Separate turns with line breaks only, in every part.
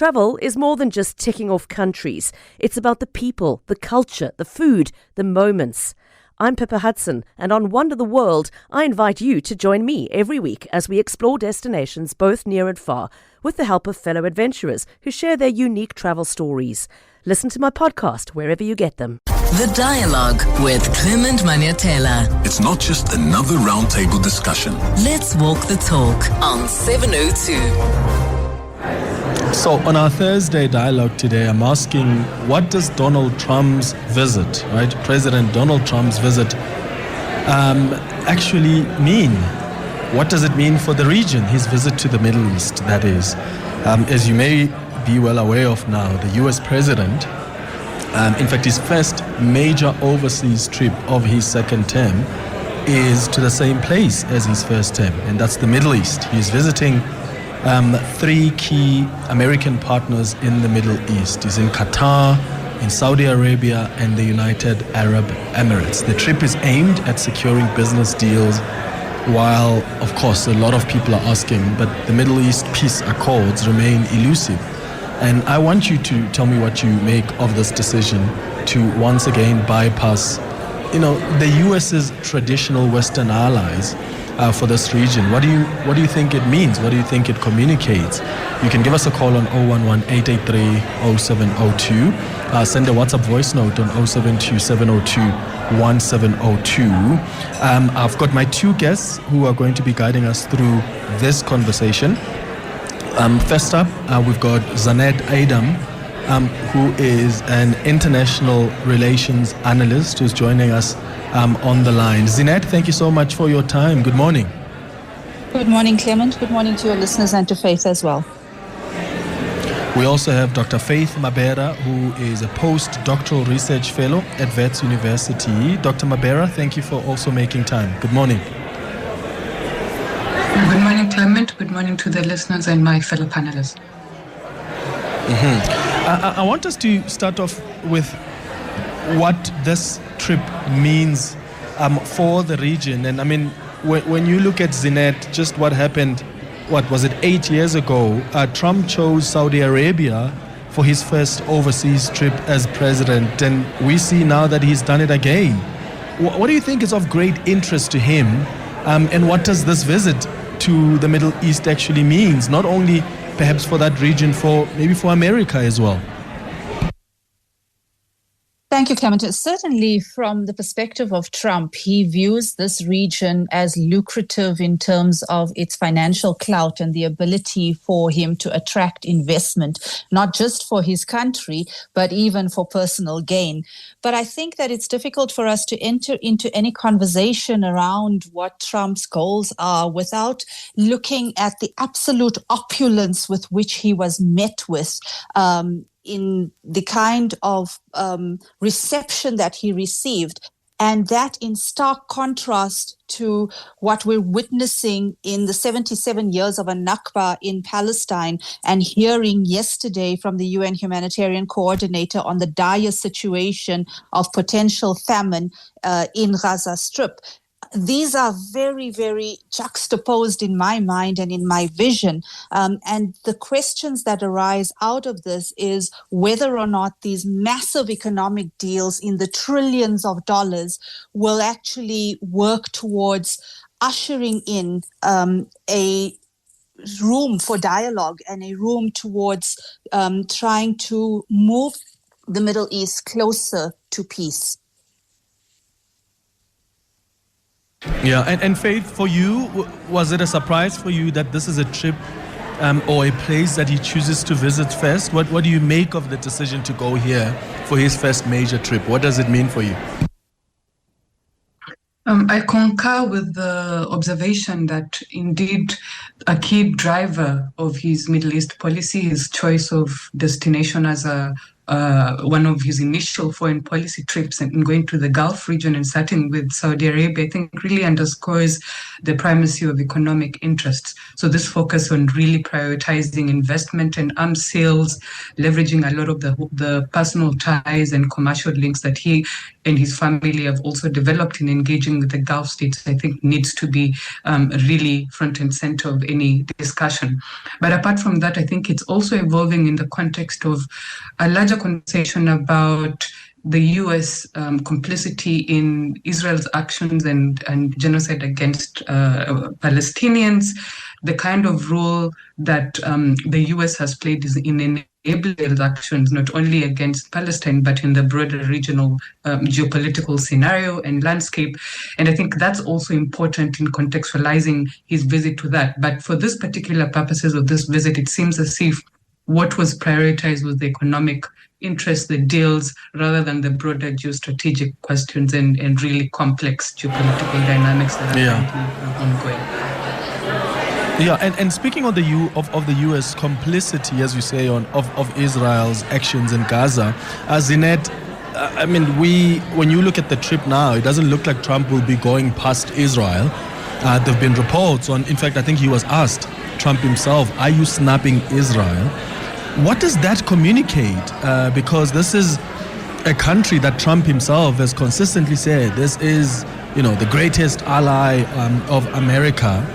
Travel is more than just ticking off countries. It's about the people, the culture, the food, the moments. I'm Pippa Hudson, and on Wonder the World, I invite you to join me every week as we explore destinations both near and far, with the help of fellow adventurers who share their unique travel stories. Listen to my podcast wherever you get them.
The Dialogue with Clement Manyathela.
It's not just another roundtable discussion.
Let's walk the talk on 702.
So on our Thursday dialogue today, I'm asking, what does Donald Trump's visit, right, President Donald Trump's visit, actually mean? What does it mean for the region, his visit to the Middle East, that is? As you may be well aware of now, the US president, in fact, his first major overseas trip of his second term is to the same place as his first term, and that's the Middle East. He's visiting three key American partners in the Middle East. He's in Qatar, in Saudi Arabia, and the United Arab Emirates. The trip is aimed at securing business deals, while, of course, a lot of people are asking, but the Middle East peace accords remain elusive. And I want you to tell me what you make of this decision to once again bypass, the US's traditional Western allies for this region. What do you think it means? What do you think it communicates? You can give us a call on 011-883-0702. Send a WhatsApp voice note on 072-702-1702. I've got my two guests who are going to be guiding us through this conversation. First up, we've got Zeenat Adam, who is an international relations analyst who's joining us on the line. Zeenat, thank you so much for your time. Good morning.
Good morning, Clement. Good morning to your listeners and to Faith as well.
We also have Dr. Faith Mabera, who is a Post-doctoral Research Fellow at Wits University. Dr. Mabera, thank you for also making time. Good morning.
Good morning, Clement. Good morning to the listeners and my fellow panelists.
I want us to start off with what this trip means for the region. And I mean, when you look at Zeenat, just what happened, 8 years ago, Trump chose Saudi Arabia for his first overseas trip as president. And we see now that he's done it again. What do you think is of great interest to him? And what does this visit to the Middle East actually means, not only perhaps for that region, maybe for America as well?
Thank you, Clement. Certainly from the perspective of Trump, he views this region as lucrative in terms of its financial clout and the ability for him to attract investment, not just for his country, but even for personal gain. But I think that it's difficult for us to enter into any conversation around what Trump's goals are without looking at the absolute opulence with which he was met with, in the kind of reception that he received, and that in stark contrast to what we're witnessing in the 77 years of a Nakba in Palestine, and hearing yesterday from the UN humanitarian coordinator on the dire situation of potential famine in Gaza Strip. These are very, very juxtaposed in my mind and in my vision. And the questions that arise out of this is whether or not these massive economic deals in the trillions of dollars will actually work towards ushering in a room for dialogue and a room towards trying to move the Middle East closer to peace.
Yeah, and Faith, for you, was it a surprise for you that this is a trip or a place that he chooses to visit first? What do you make of the decision to go here for his first major trip? What does it mean for you?
I concur with the observation that indeed a key driver of his Middle East policy, his choice of destination as one of his initial foreign policy trips and going to the Gulf region and starting with Saudi Arabia, I think really underscores the primacy of economic interests. So this focus on really prioritizing investment and arms sales, leveraging a lot of the personal ties and commercial links that he and his family have also developed in engaging with the Gulf states, I think needs to be really front and center of any discussion. But apart from that, I think it's also evolving in the context of a larger conversation about the U.S. Complicity in Israel's actions and genocide against Palestinians, the kind of role that the U.S. has played in enabling actions, not only against Palestine, but in the broader regional geopolitical scenario and landscape. And I think that's also important in contextualizing his visit to that. But for this particular purposes of this visit, it seems as if what was prioritized was the economic interests, the deals, rather than the broader geostrategic questions and really complex geopolitical dynamics that are currently ongoing.
Yeah, and speaking of the U.S. complicity, as you say, of Israel's actions in Gaza, Zeenat, I mean, when you look at the trip now, it doesn't look like Trump will be going past Israel. There have been reports on, in fact, I think he was asked, Trump himself, are you snapping Israel? What does that communicate? Because this is a country that Trump himself has consistently said, this is, the greatest ally of America.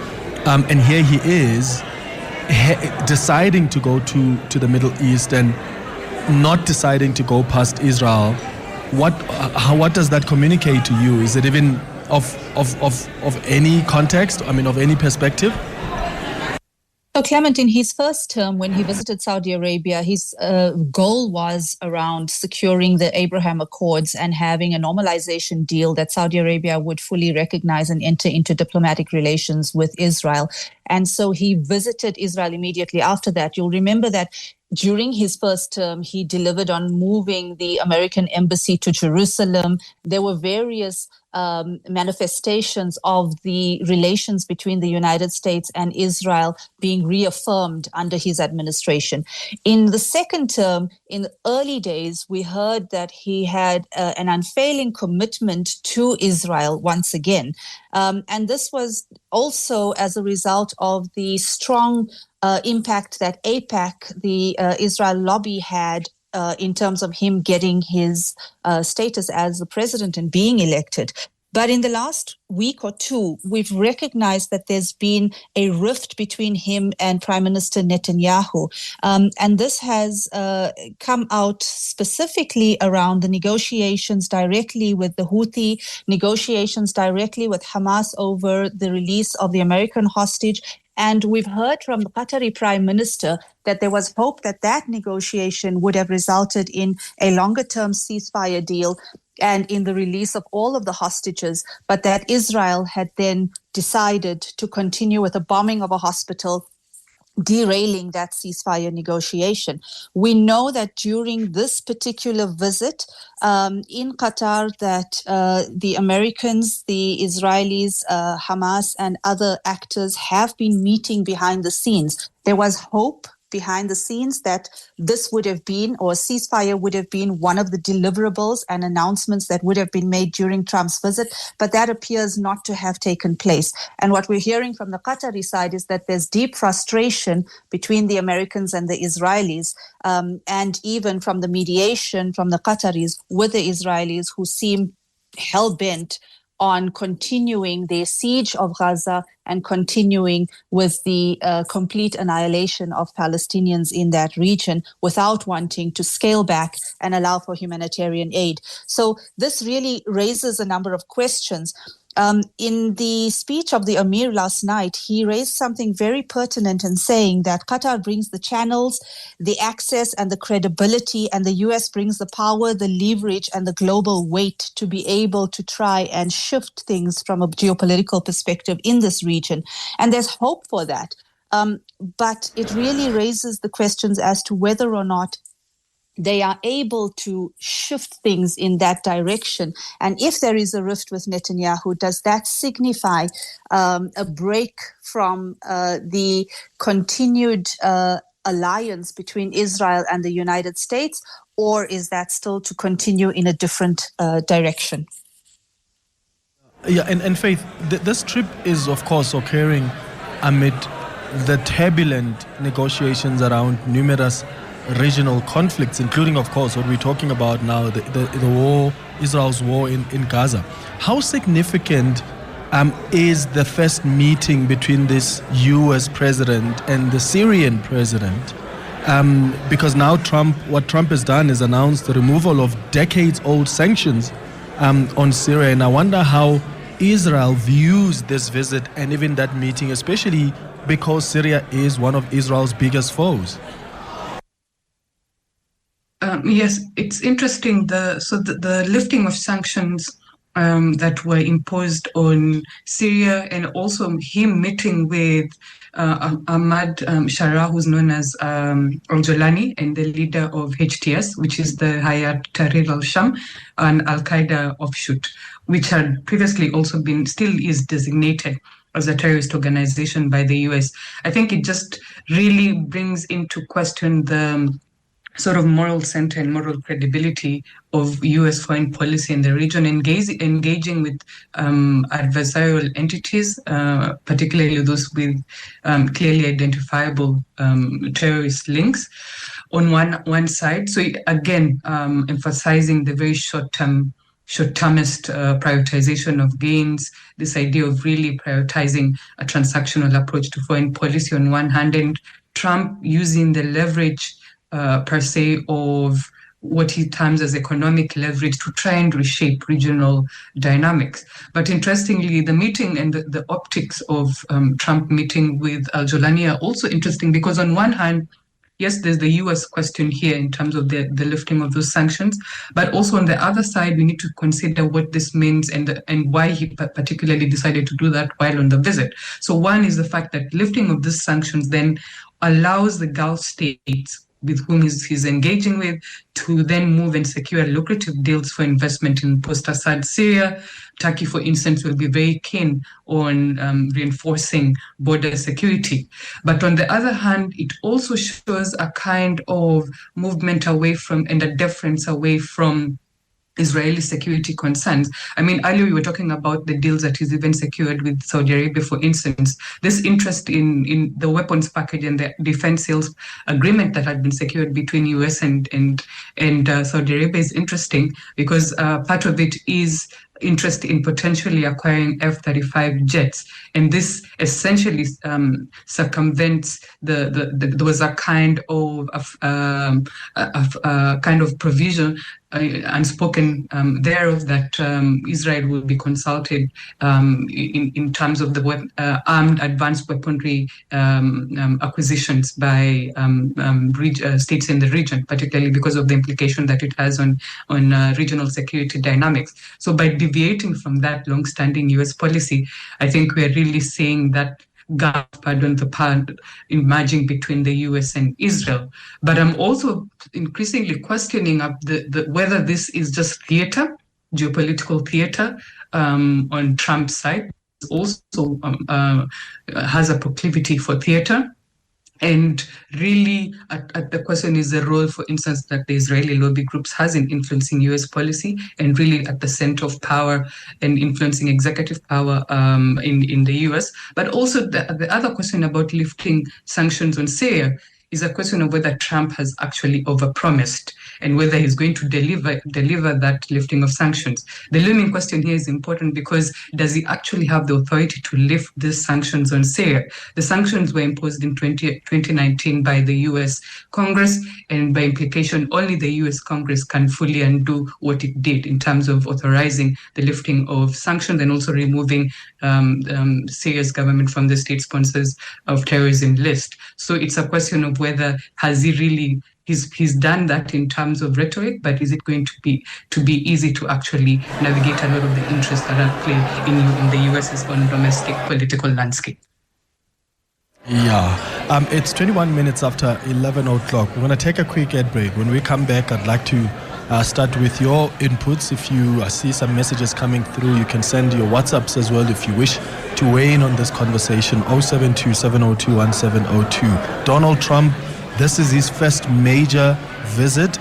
And here he is deciding to go to the Middle East and not deciding to go past Israel. What does that communicate to you? Is it even of any context? I mean, of any perspective?
So Clement, in his first term, when he visited Saudi Arabia, his goal was around securing the Abraham Accords and having a normalization deal that Saudi Arabia would fully recognize and enter into diplomatic relations with Israel. And so he visited Israel immediately after that. You'll remember that during his first term, he delivered on moving the American embassy to Jerusalem. There were various manifestations of the relations between the United States and Israel being reaffirmed under his administration. In the second term, in the early days, we heard that he had an unfailing commitment to Israel once again. And this was also as a result of the strong impact that AIPAC, the Israel lobby, had in terms of him getting his status as the president and being elected. But in the last week or two, we've recognized that there's been a rift between him and Prime Minister Netanyahu. And this has come out specifically around the negotiations directly with the Houthi, negotiations directly with Hamas over the release of the American hostage. And we've heard from the Qatari Prime Minister that there was hope that that negotiation would have resulted in a longer-term ceasefire deal and in the release of all of the hostages, but that Israel had then decided to continue with a bombing of a hospital, derailing that ceasefire negotiation. We know that during this particular visit in Qatar, that the Americans, the Israelis, Hamas, and other actors have been meeting behind the scenes. There was hope behind the scenes that this would have been, or a ceasefire would have been, one of the deliverables and announcements that would have been made during Trump's visit, but that appears not to have taken place. And what we're hearing from the Qatari side is that there's deep frustration between the Americans and the Israelis, and even from the mediation from the Qataris with the Israelis, who seem hell-bent on continuing their siege of Gaza and continuing with the complete annihilation of Palestinians in that region without wanting to scale back and allow for humanitarian aid. So this really raises a number of questions. In the speech of the Emir last night, he raised something very pertinent in saying that Qatar brings the channels, the access and the credibility, and the US brings the power, the leverage, and the global weight to be able to try and shift things from a geopolitical perspective in this region. And there's hope for that. But it really raises the questions as to whether or not they are able to shift things in that direction. And if there is a rift with Netanyahu, does that signify a break from the continued alliance between Israel and the United States, or is that still to continue in a different direction?
Yeah, and Faith, this trip is, of course, occurring amid the turbulent negotiations around numerous regional conflicts, including, of course, what we're talking about now, the war Israel's war in Gaza. How significant is the first meeting between this U.S. president and the Syrian president? Because now what Trump has done is announced the removal of decades-old sanctions on Syria, and I wonder how Israel views this visit and even that meeting, especially because Syria is one of Israel's biggest foes.
Yes, it's interesting. The lifting of sanctions that were imposed on Syria, and also him meeting with Ahmad Sharaa, who's known as al-Jolani, and the leader of HTS, which is the Hayat Tahrir al-Sham, an al-Qaeda offshoot, which had previously also still is designated as a terrorist organization by the US. I think it just really brings into question the sort of moral center and moral credibility of US foreign policy in the region, engaging with adversarial entities, particularly those with clearly identifiable terrorist links on one side. So again, emphasizing the very short-termist prioritization of gains, this idea of really prioritizing a transactional approach to foreign policy on one hand, and Trump using the leverage per se of what he terms as economic leverage to try and reshape regional dynamics. But interestingly, the meeting and the optics of Trump meeting with al-Jolani are also interesting, because on one hand, yes, there's the US question here in terms of the lifting of those sanctions, but also on the other side, we need to consider what this means and why he particularly decided to do that while on the visit. So one is the fact that lifting of these sanctions then allows the Gulf states with whom he's engaging with to then move and secure lucrative deals for investment in post-Assad Syria. Turkey, for instance, will be very keen on reinforcing border security. But on the other hand, it also shows a kind of movement away from and a deference away from Israeli security concerns. I mean, earlier we were talking about the deals that he's even secured with Saudi Arabia, for instance. This interest in the weapons package and the defense sales agreement that had been secured between US and Saudi Arabia is interesting, because part of it is interest in potentially acquiring F-35 jets, and this essentially circumvents there was a kind of provision unspoken thereof that Israel will be consulted in terms of the armed advanced weaponry acquisitions by states in the region, particularly because of the implication that it has on regional security dynamics. So by deviating from that long-standing US policy, I think we're really seeing that gap, the part emerging between the US and Israel. But I'm also increasingly questioning whether this is just theater, geopolitical theater on Trump's side. It also has a proclivity for theater. And really, at the question is the role, for instance, that the Israeli lobby groups has in influencing US policy, and really at the center of power and influencing executive power in the US. But also the other question about lifting sanctions on Syria is a question of whether Trump has actually overpromised and whether he's going to deliver that lifting of sanctions. The looming question here is important because does he actually have the authority to lift these sanctions on Syria? The sanctions were imposed in 2019 by the US Congress, and by implication, only the US Congress can fully undo what it did in terms of authorizing the lifting of sanctions and also removing Syria's government from the state sponsors of terrorism list. So it's a question of whether has he really he's done that in terms of rhetoric, but is it going to be easy to actually navigate a lot of the interests that are played in the US's own domestic political landscape?
Yeah, it's 21 minutes after 11 o'clock. We're going to take a quick ad break. When we come back, I'd like to start with your inputs. If you see some messages coming through, you can send your WhatsApps as well if you wish to weigh in on this conversation. 072-702-1702. Donald Trump, this is his first major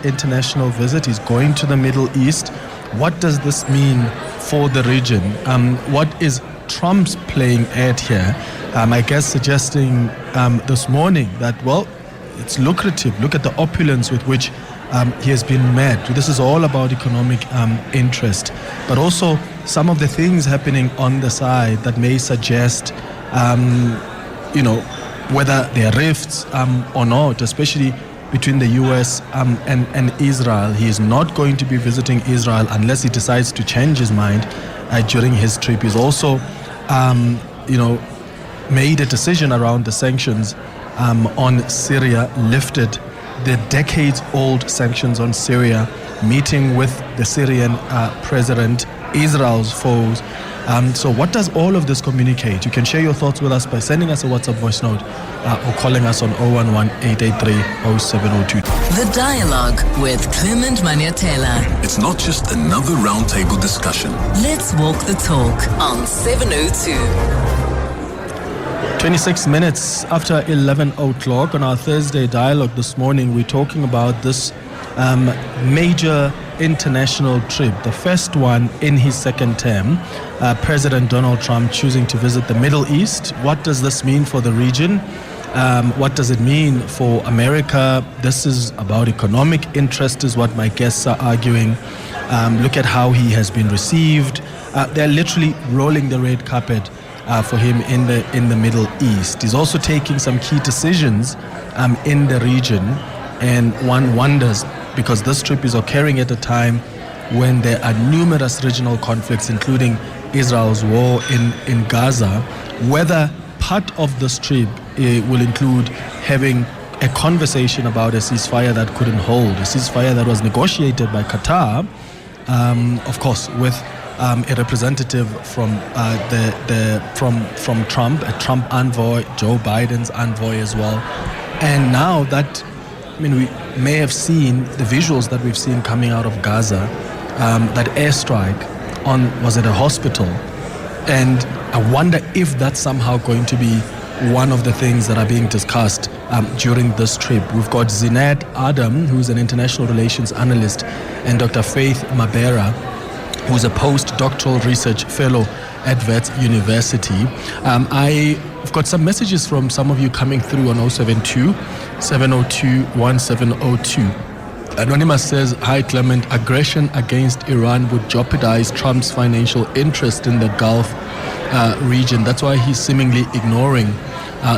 international visit. He's going to the Middle East. What does this mean for the region? What is Trump's playing at here? I guess suggesting this morning that, well, it's lucrative. Look at the opulence with which he has been met. This is all about economic interest, but also some of the things happening on the side that may suggest, whether there are rifts or not, especially between the US and Israel. He is not going to be visiting Israel unless he decides to change his mind during his trip. He's also, made a decision around the sanctions on Syria, lifted the decades-old sanctions on Syria, meeting with the Syrian president, Israel's foes. So what does all of this communicate? You can share your thoughts with us by sending us a WhatsApp voice note or calling us on 011-883-0702.
The Dialogue with Clement Manyathela.
It's not just another roundtable discussion.
Let's walk the talk on 702.
26 minutes after 11 o'clock on our Thursday Dialogue this morning, we're talking about this major international trip, the first one in his second term. President Donald Trump choosing to visit the Middle East. What does this mean for the region? What does it mean for America? This is about economic interest, is what my guests are arguing. Look at how he has been received. They're literally rolling the red carpet for him in the Middle East. He's also taking some key decisions in the region, and one wonders, because this trip is occurring at a time when there are numerous regional conflicts, including Israel's war in Gaza, whether part of this trip will include having a conversation about a ceasefire that couldn't hold, a ceasefire that was negotiated by Qatar, of course, with a representative from Trump, a Trump envoy, Joe Biden's envoy as well. And now that, we may have seen the visuals that we've seen coming out of Gaza, that airstrike was at a hospital. And I wonder if that's somehow going to be one of the things that are being discussed during this trip. We've got Zeenat Adam, who's an international relations analyst, and Dr. Faith Mabera, who's a Post-doctoral Research Fellow at Wits University. I've got some messages from some of you coming through on 072-702-1702. Anonymous says, "Hi Clement, aggression against Iran would jeopardize Trump's financial interest in the Gulf region. That's why he's seemingly ignoring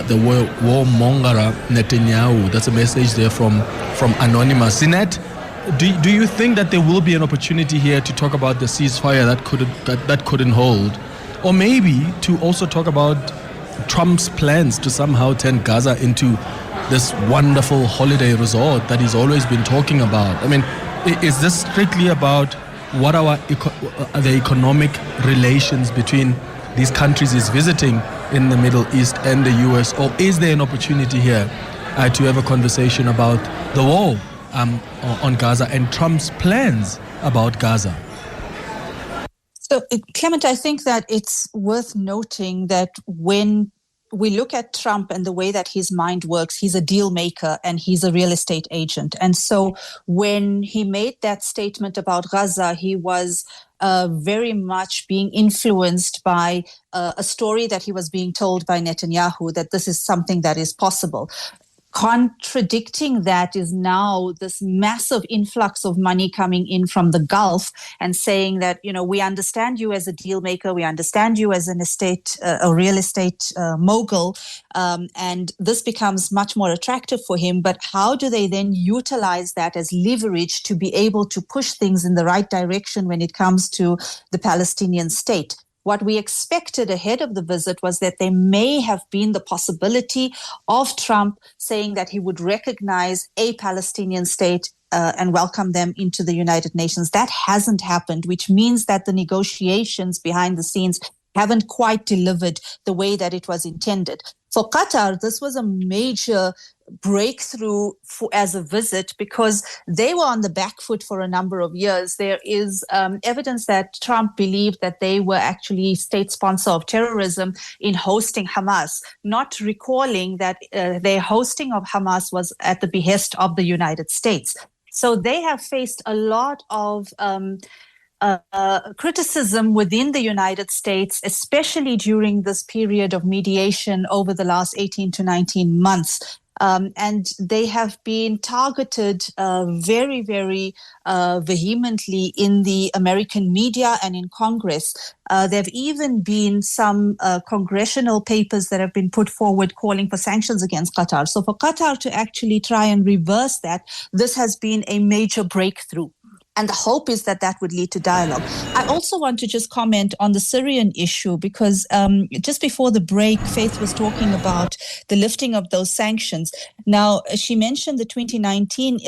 the warmonger Netanyahu." That's a message there from Anonymous. Zeenat, do you think that there will be an opportunity here to talk about the ceasefire that couldn't hold, or maybe to also talk about Trump's plans to somehow turn Gaza into this wonderful holiday resort that he's always been talking about? Is this strictly about what the economic relations between these countries is visiting in the Middle East and the US, or is there an opportunity here to have a conversation about the war on Gaza and Trump's plans about Gaza?
So, Clement, I think that it's worth noting that when we look at Trump and the way that his mind works, he's a deal maker and he's a real estate agent. And so when he made that statement about Gaza, he was very much being influenced by a story that he was being told by Netanyahu, that this is something that is possible. Contradicting that is now this massive influx of money coming in from the Gulf and saying that, we understand you as a deal maker, we understand you as a real estate mogul, and this becomes much more attractive for him. But how do they then utilize that as leverage to be able to push things in the right direction when it comes to the Palestinian state? What we expected ahead of the visit was that there may have been the possibility of Trump saying that he would recognize a Palestinian state and welcome them into the United Nations. That hasn't happened, which means that the negotiations behind the scenes haven't quite delivered the way that it was intended. For Qatar, this was a major breakthrough as a visit because they were on the back foot for a number of years. There is evidence that Trump believed that they were actually state sponsor of terrorism in hosting Hamas, not recalling that their hosting of Hamas was at the behest of the United States. So they have faced a lot of criticism within the United States, especially during this period of mediation over the last 18 to 19 months. and they have been targeted very, very vehemently in the American media and in Congress. There have even been some congressional papers that have been put forward calling for sanctions against Qatar. So for Qatar to actually try and reverse that, this has been a major breakthrough. And the hope is that that would lead to dialogue. I also want to just comment on the Syrian issue, because just before the break, Faith was talking about the lifting of those sanctions. Now, she mentioned the 2019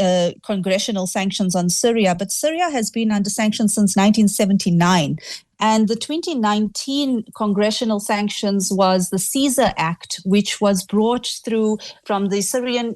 congressional sanctions on Syria, but Syria has been under sanctions since 1979. And the 2019 congressional sanctions was the Caesar Act, which was brought through from the Syrian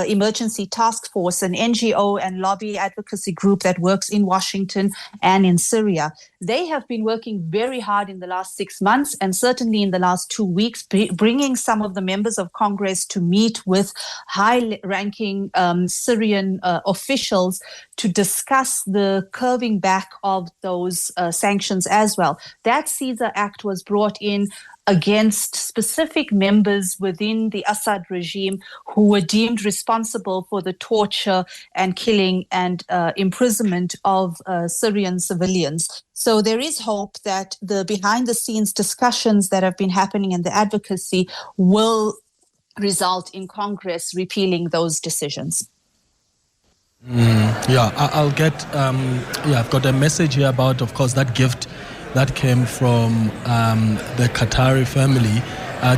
Emergency Task Force, an NGO and lobby advocacy group that works in Washington and in Syria. They have been working very hard in the last 6 months, and certainly in the last 2 weeks, bringing some of the members of Congress to meet with high-ranking Syrian officials to discuss the curving back of those sanctions as well. That Caesar Act was brought in against specific members within the Assad regime who were deemed responsible for the torture and killing and imprisonment of Syrian civilians. So there is hope that the behind-the-scenes discussions that have been happening and the advocacy will result in Congress repealing those decisions.
I'll get, I've got a message here about, of course, that gift that came from the Qatari family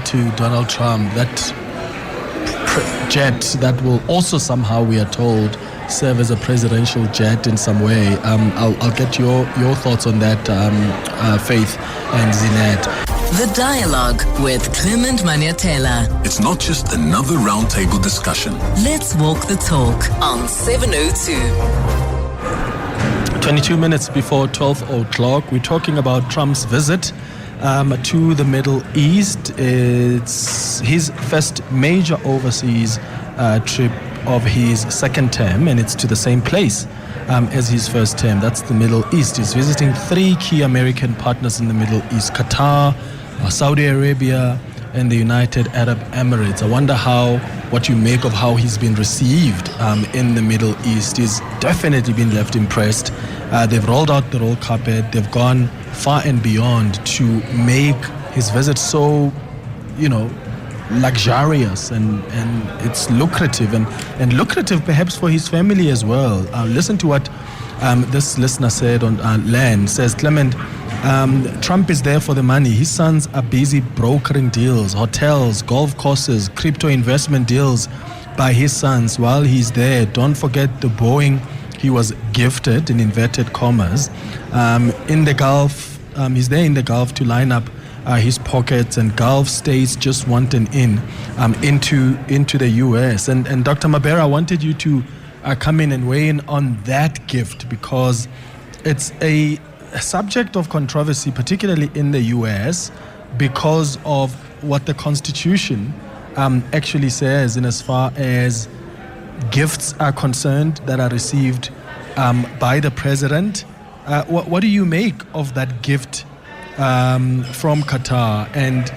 to Donald Trump, that jet that will also somehow, we are told, serve as a presidential jet in some way. I'll get your thoughts on that, Faith and Zeenat.
The Dialogue with Clement Manyathela.
It's not just another roundtable discussion.
Let's walk the talk on 702.
22 minutes before 12 o'clock, we're talking about Trump's visit to the Middle East. It's his first major overseas trip of his second term, and it's to the same place as his first term. That's the Middle East. He's visiting 3 key American partners in the Middle East: Qatar, Saudi Arabia, and the United Arab Emirates. I wonder what you make of how he's been received in the Middle East. He's definitely been left impressed. They've rolled out the red carpet. They've gone far and beyond to make his visit so, luxurious and it's lucrative and lucrative perhaps for his family as well. Listen to what this listener said on LAN. Says, Clement, Trump is there for the money. His sons are busy brokering deals, hotels, golf courses, crypto investment deals by his sons while he's there. Don't forget the Boeing he was gifted, in inverted commas, in the Gulf. He's there in the Gulf to line up his pockets, and Gulf states just want an in into the U.S. And Dr. Mabera, I wanted you to come in and weigh in on that gift, because it's a subject of controversy, particularly in the U.S., because of what the Constitution actually says in as far as gifts are concerned that are received by the president. What do you make of that gift from Qatar? And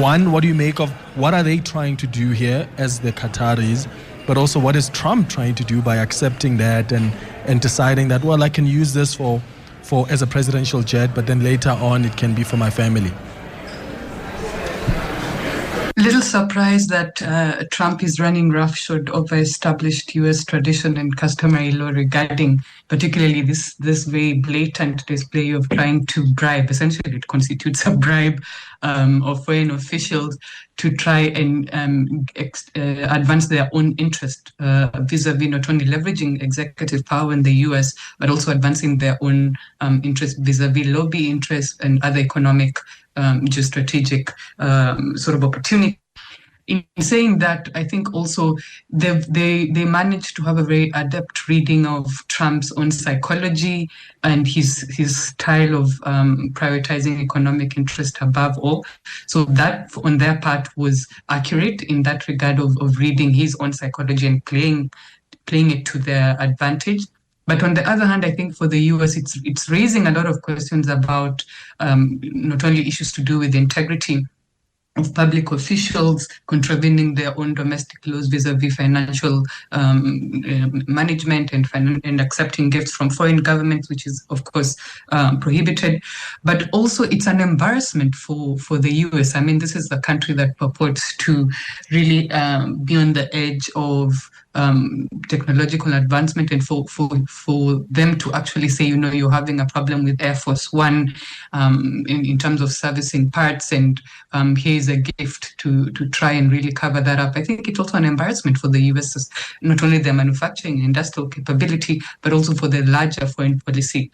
one, what do you make of what are they trying to do here as the Qataris? But also, what is Trump trying to do by accepting that and deciding that, well, I can use this for as a presidential jet, but then later on it can be for my family?
Little surprised that Trump is running roughshod over established U.S. tradition and customary law regarding particularly this very blatant display of trying to bribe. Essentially, it constitutes a bribe of foreign officials to try and advance their own interest vis-a-vis not only leveraging executive power in the U.S., but also advancing their own interest vis-a-vis lobby interests and other economic geostrategic sort of opportunity. In saying that, I think also they managed to have a very adept reading of Trump's own psychology and his style of prioritizing economic interest above all. So that, on their part, was accurate in that regard of reading his own psychology and playing it to their advantage. But on the other hand, I think for the US, it's raising a lot of questions about not only issues to do with integrity of public officials contravening their own domestic laws vis-a-vis financial management and accepting gifts from foreign governments, which is, of course, prohibited. But also, it's an embarrassment for the US. I mean, this is the country that purports to really be on the edge of technological advancement, and for them to actually say, you're having a problem with Air Force One in terms of servicing parts, and here's a gift to try and really cover that up. I think it's also an embarrassment for the US, not only their manufacturing industrial capability, but also for the larger foreign policy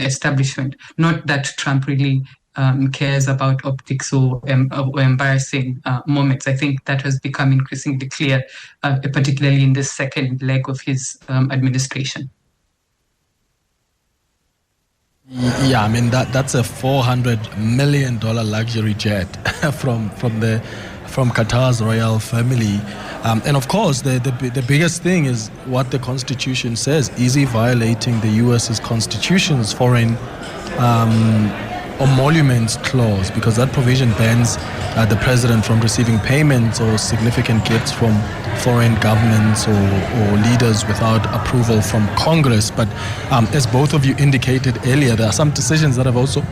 establishment. Not that Trump really cares about optics or embarrassing moments. I think that has become increasingly clear, particularly in this second leg of his administration.
Yeah, I mean that's a $400 million luxury jet from Qatar's royal family, and of course the biggest thing is what the Constitution says. Is he violating the U.S.'s Constitution's foreign emoluments clause, because that provision bans the president from receiving payments or significant gifts from foreign governments or leaders without approval from Congress. But as both of you indicated earlier, there are some decisions that have also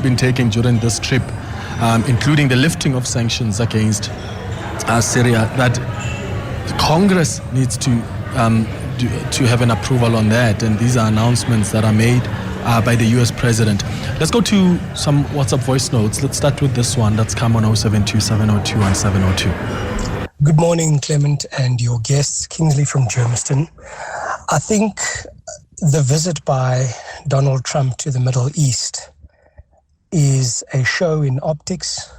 been taken during this trip, including the lifting of sanctions against Syria, that Congress needs to have an approval on that, and these are announcements that are made by the U.S. president. Let's go to some WhatsApp voice notes. Let's start with this one that's come on 072-702-1702.
Good morning, Clement and your guests. Kingsley from Germiston. I think the visit by Donald Trump to the Middle East is a show in optics.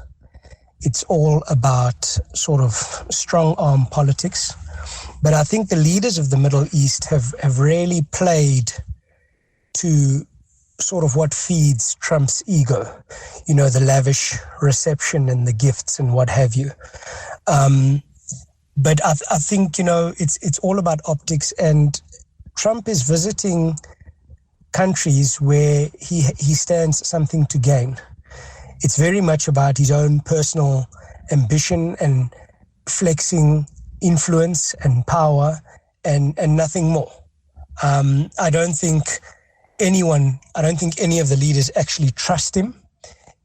It's all about sort of strong arm politics. But I think the leaders of the Middle East have really played to sort of what feeds Trump's ego, the lavish reception and the gifts and what have you. But I think, it's all about optics, and Trump is visiting countries where he stands something to gain. It's very much about his own personal ambition and flexing influence and power and nothing more. I don't think any of the leaders actually trust him,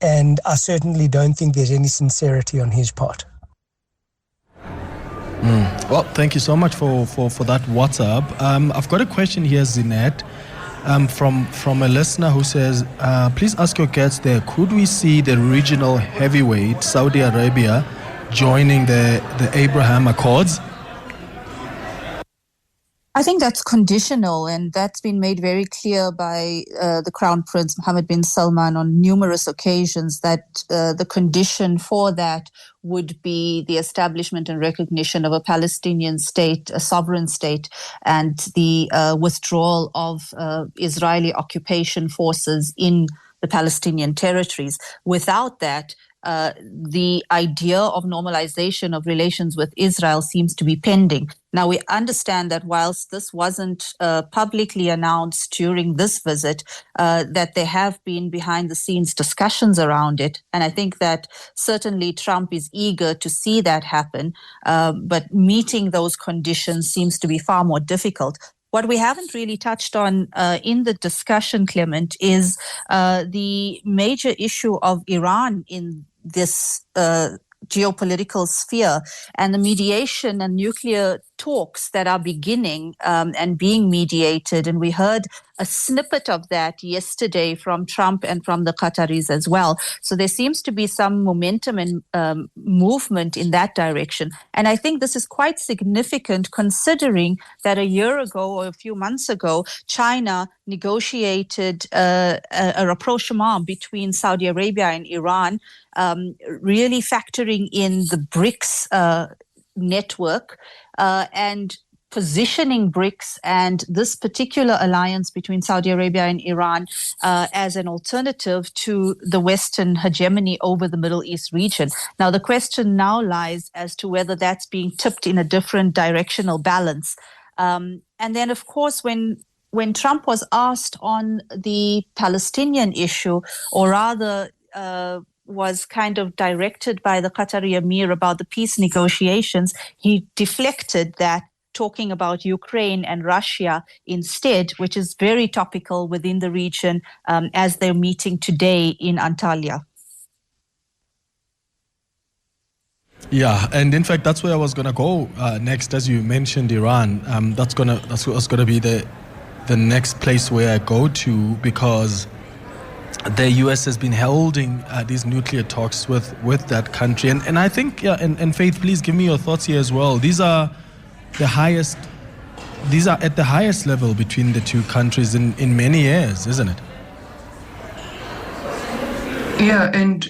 and I certainly don't think there's any sincerity on his part.
Well, thank you so much for that WhatsApp. I've got a question here, Zeenat, from a listener who says, please ask your guests there, could we see the regional heavyweight Saudi Arabia joining the Abraham Accords?
I think that's conditional, and that's been made very clear by the Crown Prince Mohammed bin Salman on numerous occasions, that the condition for that would be the establishment and recognition of a Palestinian state, a sovereign state, and the withdrawal of Israeli occupation forces in the Palestinian territories. Without that, the idea of normalization of relations with Israel seems to be pending. Now, we understand that whilst this wasn't publicly announced during this visit, that there have been behind-the-scenes discussions around it. And I think that certainly Trump is eager to see that happen, but meeting those conditions seems to be far more difficult. What we haven't really touched on in the discussion, Clement, is the major issue of Iran in this geopolitical sphere, and the mediation and nuclear talks that are beginning and being mediated. And we heard a snippet of that yesterday from Trump and from the Qataris as well. So there seems to be some momentum and movement in that direction. And I think this is quite significant, considering that a year ago or a few months ago, China negotiated a rapprochement between Saudi Arabia and Iran, really factoring in the BRICS network and positioning BRICS and this particular alliance between Saudi Arabia and Iran as an alternative to the Western hegemony over the Middle East region. Now, the question now lies as to whether that's being tipped in a different directional balance. And then, of course, when Trump was asked on the Palestinian issue, or rather was kind of directed by the Qatari Emir about the peace negotiations, he deflected that, talking about Ukraine and Russia instead, which is very topical within the region as they're meeting today in Antalya.
Yeah, and in fact, that's where I was going to go next. As you mentioned, Iran. That's gonna be the next place where I go to, because the U.S. has been holding these nuclear talks with that country, and I think and Faith, please give me your thoughts here as well. These are at the highest level between the two countries in many years, isn't it?
Yeah, and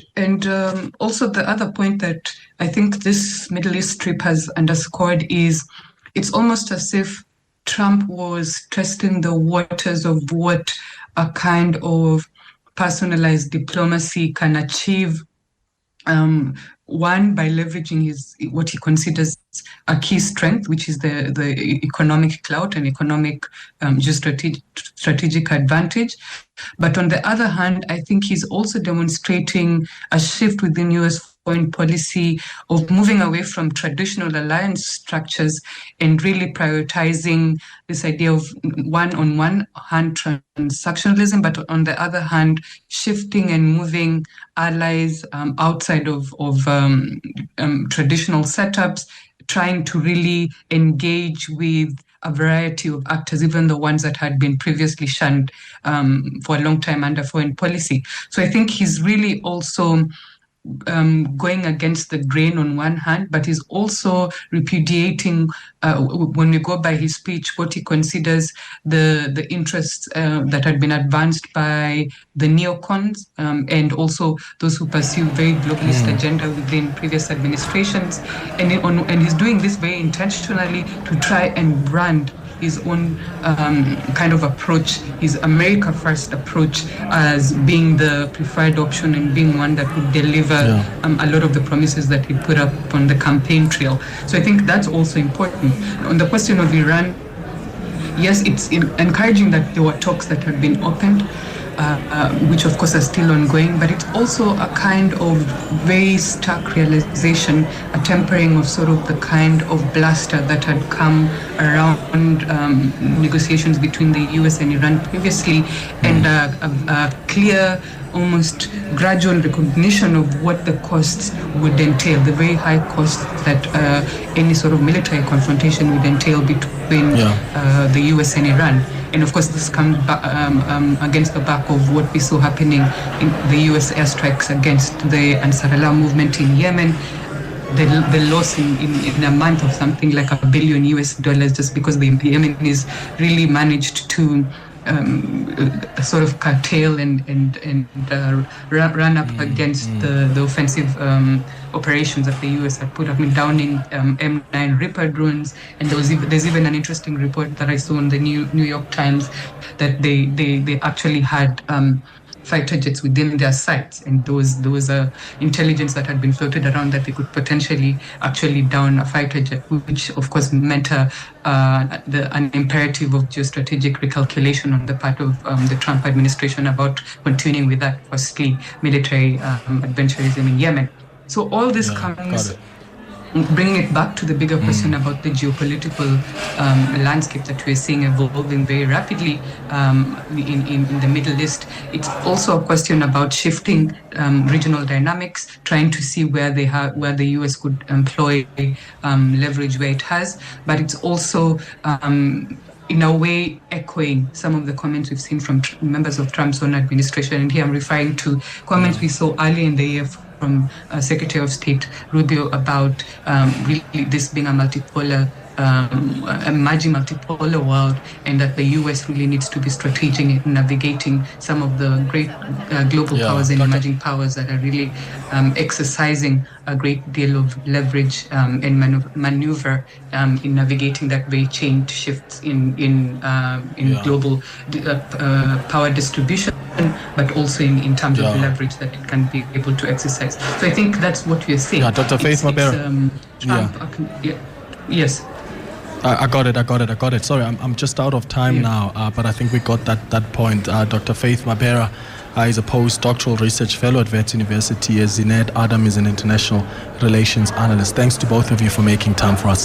also the other point that I think this Middle East trip has underscored is it's almost as if Trump was testing the waters of what a kind of personalized diplomacy can achieve. One, by leveraging what he considers a key strength, which is the economic clout and economic strategic advantage. But on the other hand, I think he's also demonstrating a shift within U.S. foreign policy of moving away from traditional alliance structures and really prioritizing this idea of on one hand transactionalism, but on the other hand shifting and moving allies outside of traditional setups, trying to really engage with a variety of actors, even the ones that had been previously shunned for a long time under foreign policy. So I think he's really also going against the grain on one hand, but he's also repudiating, when we go by his speech, what he considers the interests that had been advanced by the neocons and also those who pursue very globalist agenda within previous administrations. And he's doing this very intentionally to try and brand his own kind of approach, his America First approach, as being the preferred option and being one that would deliver a lot of the promises that he put up on the campaign trail. So I think that's also important. On the question of Iran, yes, it's encouraging that there were talks that had been opened, which of course are still ongoing, but it's also a kind of very stark realization, a tempering of sort of the kind of bluster that had come around negotiations between the US and Iran previously, and a clear, almost gradual recognition of what the costs would entail, the very high costs that any sort of military confrontation would entail between the US and Iran. And of course, this comes against the back of what we saw happening in the US airstrikes against the Ansar Allah movement in Yemen, the loss in a month of something like $1 billion just because the Yemenis really managed to sort of curtail and run up against the offensive operations that the US had put up, downing M9 Reaper drones. And there's even an interesting report that I saw in the New York Times that they actually had fighter jets within their sites, and there was intelligence that had been floated around that they could potentially actually down a fighter jet, which of course meant an imperative of geostrategic recalculation on the part of the Trump administration about continuing with that costly military adventurism in Yemen. So all this comes bringing it back to the bigger question about the geopolitical landscape that we're seeing evolving very rapidly in the Middle East. It's also a question about shifting regional dynamics, trying to see where the US could employ leverage where it has, but it's also in a way echoing some of the comments we've seen from members of Trump's own administration. And here I'm referring to comments we saw early in the year from Secretary of State Rubio about really this being a multipolar, emerging multipolar world, and that the US really needs to be strategic in navigating some of the great global powers and emerging powers that are really exercising a great deal of leverage and maneuver in navigating that very chain shifts in global power distribution, but also in terms of leverage that it can be able to exercise. So I think that's what we're seeing.
Dr. Faith Mabera.
Yes.
I got it. Sorry, I'm just out of time now, but I think we got that point. Dr. Faith Mabera is a Post-doctoral Research Fellow at Wits University. Zeenat Adam is an International Relations Analyst. Thanks to both of you for making time for us.